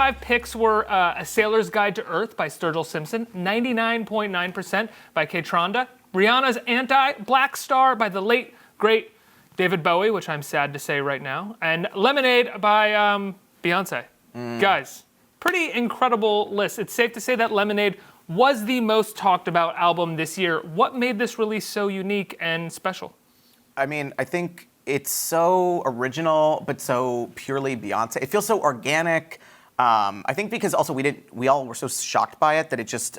5 picks were A Sailor's Guide to Earth by Sturgill Simpson, 99.9% by Kaytronda, Rihanna's Anti, Blackstar by the late, great David Bowie, which I'm sad to say right now, and Lemonade by Beyoncé. Guys, pretty incredible list. It's safe to say that Lemonade was the most talked about album this year. What made this release so unique and special? I mean, I think it's so original, but so purely Beyonce. It feels so organic. I think because also we all were so shocked by it that it just,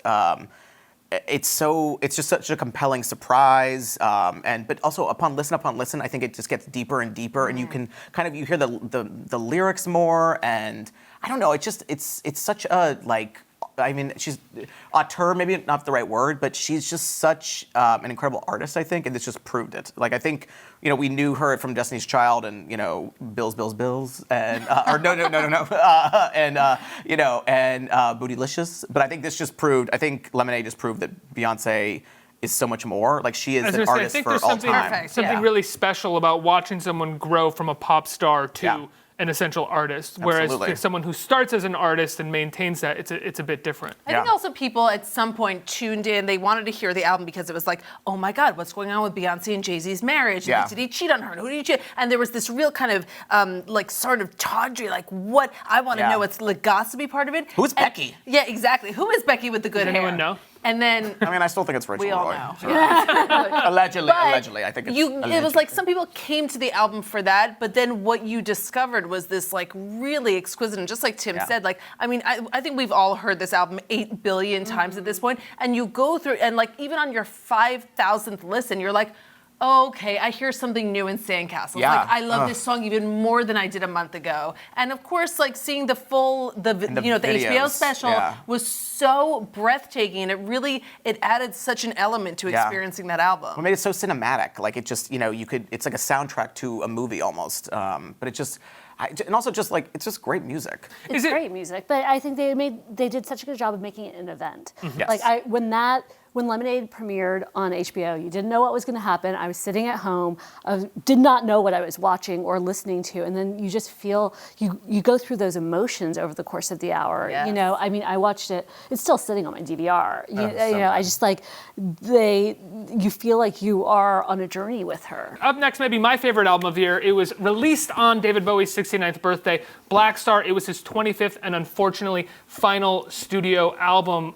it's just such a compelling surprise. But also upon listen, I think it just gets deeper and deeper, and you can you hear the lyrics more, and I don't know, it's such a I mean, she's auteur, maybe not the right word, but she's just such an incredible artist, I think, and this just proved it. Like, I think, we knew her from Destiny's Child and, Bills, and, or no, and, and Bootylicious. But I think this just proved, I think Lemonade just proved that Beyonce is so much more. Like, she is an artist for all time. Something really special about watching someone grow from a pop star to an essential artist, whereas someone who starts as an artist and maintains that, it's a bit different. I think also people at some point tuned in, they wanted to hear the album because it was like, oh my God, what's going on with Beyonce and Jay-Z's marriage? Yeah. Did he cheat on her? Who did he cheat? And there was this real kind of sort of tawdry, what, I want to know, it's the gossipy part of it. Who's Becky? Yeah, exactly. Who is Becky with the good hair? Does anyone know? And then I mean, I still think it's Rachel we all Roy. know. Allegedly, But I think it's it was like some people came to the album for that, but then what you discovered was this really exquisite, and just like Tim said, I think we've all heard this album 8 billion times at this point, and you go through, and even on your 5,000th listen, you're like, okay, I hear something new in Sandcastles. Yeah. I love this song even more than I did a month ago. And of course, seeing the full, the HBO special was so breathtaking, and it added such an element to experiencing that album. What made it so cinematic? Like, it just, it's like a soundtrack to a movie almost. But it just, and also just it's just great music. It's great music, but I think they did such a good job of making it an event. Yes. When Lemonade premiered on HBO, you didn't know what was going to happen. I was sitting at home, I did not know what I was watching or listening to, and then you just feel, you go through those emotions over the course of the hour. Yes. I watched it, it's still sitting on my DVR. I just you feel like you are on a journey with her. Up next, maybe my favorite album of the year. It was released on David Bowie's 69th birthday, Blackstar. It was his 25th and unfortunately final studio album.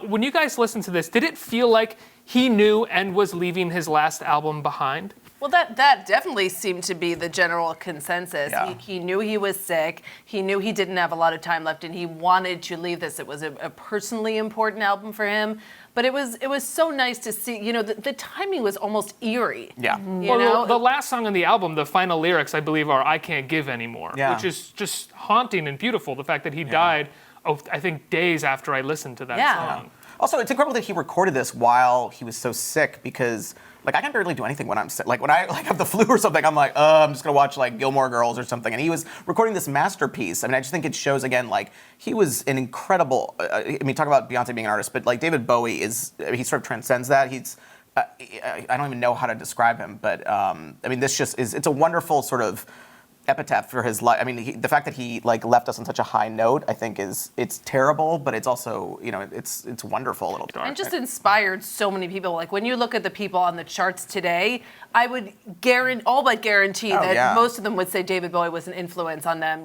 When you guys listened to this, did it feel like he knew and was leaving his last album behind? Well, that definitely seemed to be the general consensus. Yeah. He knew he was sick. He knew he didn't have a lot of time left, and he wanted to leave this. It was a personally important album for him. But it was so nice to see, the timing was almost eerie. Yeah. The last song on the album, the final lyrics, I believe, are I Can't Give Anymore, which is just haunting and beautiful. The fact that he died, I think, days after I listened to that song. Also, it's incredible that he recorded this while he was so sick, because I can barely do anything when I'm sick. When I have the flu or something, I'm like, I'm just gonna watch Gilmore Girls or something. And he was recording this masterpiece. I mean, I just think it shows again, he was an incredible. Talk about Beyonce being an artist, but David Bowie he sort of transcends that. He's I don't even know how to describe him, but this just is. It's a wonderful sort of epitaph for his life. The fact that he left us on such a high note, I think it's terrible, but it's also it's wonderful. Little and just inspired so many people. When you look at the people on the charts today, I would guarantee that most of them would say David Bowie was an influence on them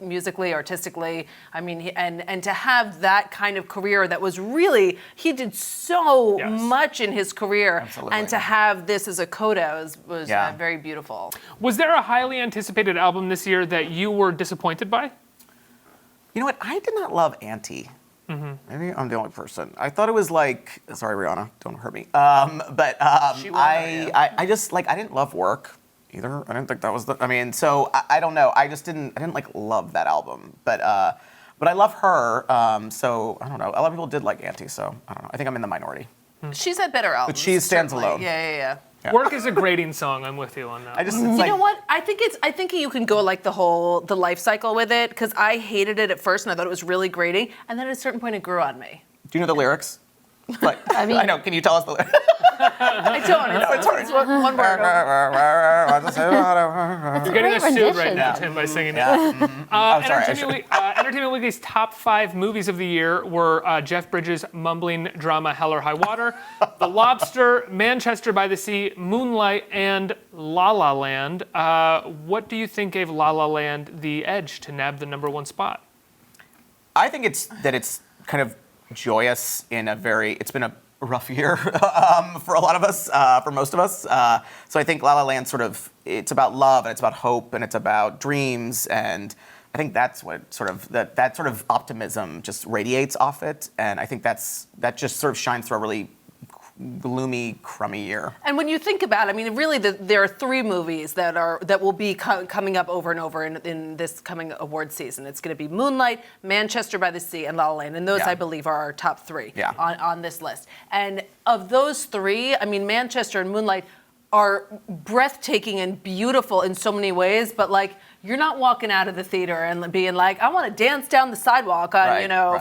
musically, artistically. And to have that kind of career that was really, he did so much in his career. Absolutely. And to have this as a coda was very beautiful. Was there a highly anticipated album this year that you were disappointed by? You know what? I did not love Auntie. Maybe I'm the only person. I thought it was sorry, Rihanna, don't hurt me. I just I didn't love Work either. I didn't think that was so I don't know. I didn't love that album, but I love her. So I don't know. A lot of people did like Auntie, so I don't know. I think I'm in the minority. She's had better albums. But she stands certainly. alone. Yeah. Work is a grating song. I'm with you on that. You know what? I think you can go the life cycle with it, because I hated it at first and I thought it was really grating, and then at a certain point it grew on me. Do you know the lyrics? I know. Can you tell us the lyrics? I don't. It's one word. You're getting Great us sued right rendition. now, Tim, by singing Yeah. it. sorry, Entertainment Weekly's top 5 movies of the year were Jeff Bridges' mumbling drama Hell or High Water, The Lobster, Manchester by the Sea, Moonlight, and La La Land. What do you think gave La La Land the edge to nab the #1 spot? I think it's kind of joyous in it's been a rough year for a lot of us, for most of us. So I think La La Land it's about love and it's about hope and it's about dreams, and I think that's what that sort of optimism just radiates off it, and I think that just sort of shines through a really gloomy, crummy year. And when you think about it, I mean, really, there are 3 movies that will be coming up over and over in this coming award season. It's going to be Moonlight, Manchester by the Sea, and La La Land, and those, I believe, are our top 3 on this list. And of those 3, I mean, Manchester and Moonlight are breathtaking and beautiful in so many ways, but like, you're not walking out of the theater and being like, I want to dance down the sidewalk on,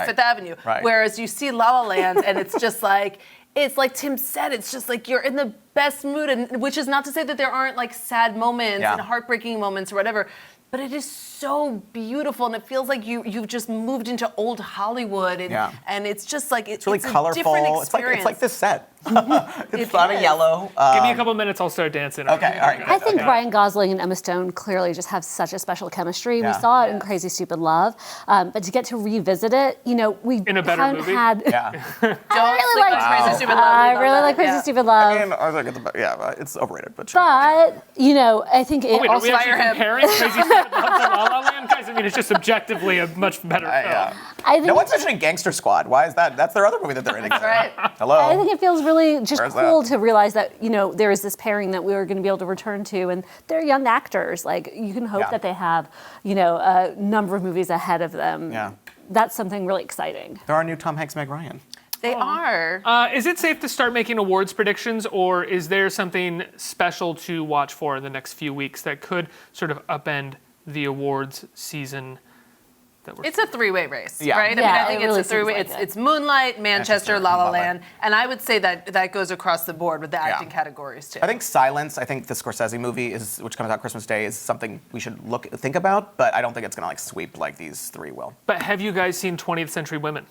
Fifth Avenue. Right. Whereas you see La La Land and it's just like, it's like Tim said, it's just like you're in the best mood, and which is not to say that there aren't like sad moments and heartbreaking moments or whatever, but it is so beautiful, and it feels like you've just moved into old Hollywood, and it's just like it's really colorful. A different experience. It's like this set. It's a lot of yellow. Give me a couple minutes, I'll start dancing. Okay, all right. I think Ryan Gosling and Emma Stone clearly just have such a special chemistry. Yeah. We saw it in Crazy Stupid Love, but to get to revisit it, we In a better haven't movie? had. Don't really sleep like on Crazy Stupid Love. I really like Crazy Stupid Love, I mean, I think it's overrated, but sure. but I think it Wait, are also. we actually Fire him. comparing Crazy Stupid Love to La La Land? Guys, I mean, it's just objectively a much better film. Yeah. I think No one's mentioning Gangster Squad. Why is that? That's their other movie that they're in together. Right. Hello. I think it feels really just Where's cool that? to realize that there is this pairing that we were going to be able to return to, and they're young actors. Like, you can hope that they have a number of movies ahead of them. Yeah. That's something really exciting. There are new Tom Hanks, Meg Ryan. They are. Is it safe to start making awards predictions, or is there something special to watch for in the next few weeks that could sort of upend the awards season? It's a 3-way race, Yeah. right? Yeah, I mean, I think it really it's a 3-way. seems like it. It's Moonlight, Manchester, La La and La La Land, and I would say that goes across the board with the acting categories too. I think Silence, the Scorsese movie, which comes out Christmas Day, is something we should think about, but I don't think it's going to sweep like these 3 will. But have you guys seen 20th Century Women?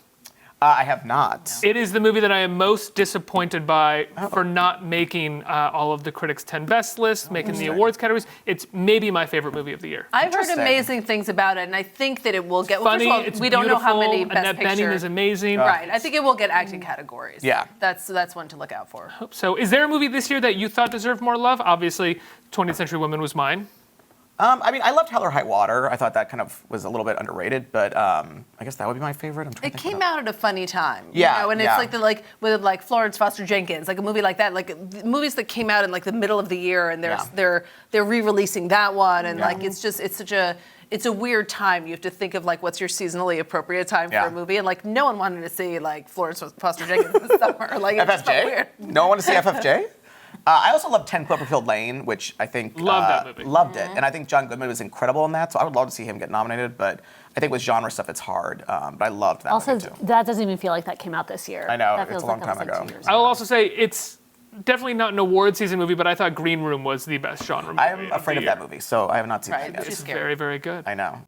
I have not. It is the movie that I am most disappointed by for not making all of the critics' 10 best lists, making the awards categories. It's maybe my favorite movie of the year. I've heard Interesting. amazing things about it, and I think that it will get. Funny, well, first of all, it's we don't know how many beautiful, best Annette Bening picture. is amazing. Right. I think it will get acting categories. Yeah. That's one to look out for. So is there a movie this year that you thought deserved more love? Obviously, 20th Century Women was mine. I mean, I loved Hell or High Water. I thought that kind of was a little bit underrated, but I guess that would be my favorite. I'm trying It to think came out at a funny time. Yeah, and yeah. it's with Florence Foster Jenkins, like a movie like that, like movies that came out in like the middle of the year, and they're re-releasing that one, and like it's a weird time. You have to think of like what's your seasonally appropriate time for a movie, and like no one wanted to see like Florence Foster Jenkins this summer. Like it just felt weird. No one want to see FFJ? I also love 10 Cloverfield Lane, which I think Love that movie. Loved it, and I think John Goodman was incredible in that. So I would love to see him get nominated. But I think with genre stuff, it's hard. But I loved that Also, movie too. that doesn't even feel like that came out this year. I know, That it's feels a long like that time was ago. 2 years I will also say it's definitely not an award season movie, but I thought Green Room was the best genre movie. I'm afraid of that movie, so I have not seen Right, it yet. it's It's scary. very, very good. I know.